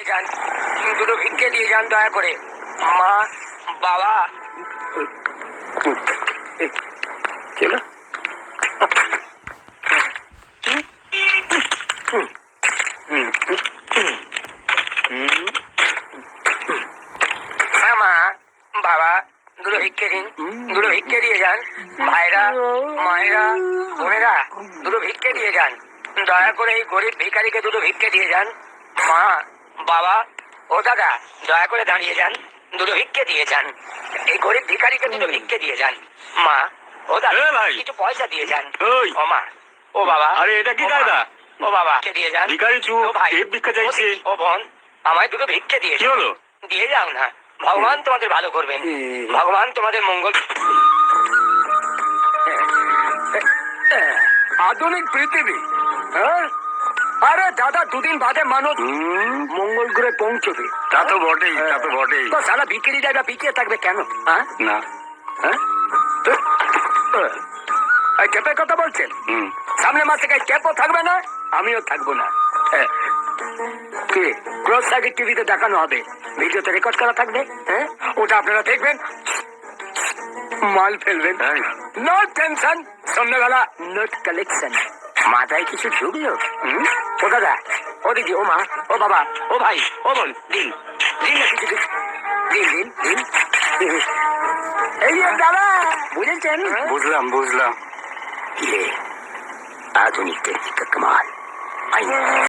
যান, দুটো ভিক্ষে দিয়ে যান দয়া করে। মা, বাবা। চলো। হ্যাঁ মা, বাবা, দুটো ভিক্ষে দিন, দুটো ভিক্ষে দিয়ে যান। ভাইরা, মায়েরা, বোনেরা, দুটো ভিক্ষে দিয়ে যান। দয়া করে এই গরিব ভিখারিকে দুটো ভিক্ষে দিয়ে যান। মা, বাবা, ও দাদা, দয়া করে দাঁড়িয়ে যান, দুটো ভিক্ষে দিয়ে যান। এই গরিব ভিখারিকে দুটো ভিক্ষে দিয়ে যান। মা, ও দাদা, কিছু পয়সা দিয়ে যান। ও মা, ও বাবা। আরে এটা কি কায়দা? ও বাবা, কে দিয়ে যান। ভিখারি চুপ, ও ভাই, টেপ ভিক্ষা চাইছে। ও বোন, আমায় দুটো ভিক্ষে দিয়ে কি হলো? দিয়ে যাও না। ভগবান তোমাদের ভালো করবেন, ভগবান তোমাদের মঙ্গল। আধুনিক পৃথিবী, হ্যাঁ? আরে দাদা, দুদিন বাদে মানুষ মঙ্গল গ্রহে পৌঁছবে। তা তো বটেই, তা তো বটেই। তো সারা বিক্রি জায়গা পিছিয়ে থাকবে কেন? হ্যাঁ, না। হ্যাঁ, এই ক্যাপের কথা বলছেন? সামনে মাস থেকে ক্যাপও থাকবে না, আমিও থাকবো না। কি ক্রস সার্কিট টিভিতে দেখানো হবে, ভিডিওতে রেকর্ড করা থাকবে। হ্যাঁ, ওটা আপনারা দেখবেন, মাল ফেলবেন। নো টেনশন, সন্ধ্যাবেলা নোট কালেকশন। মাথায় কিছু ঢুকলো? ও দাদা, ও দিদি, ও মা, ও বাবা, ও ভাই, ও বোন, দিন দিন না কিছু দিন, দিন দিন দিন। এই যে দাদা, বুঝেছেন? বুঝলাম বুঝলাম। ये आधुनिक टेक्निक का कमाल।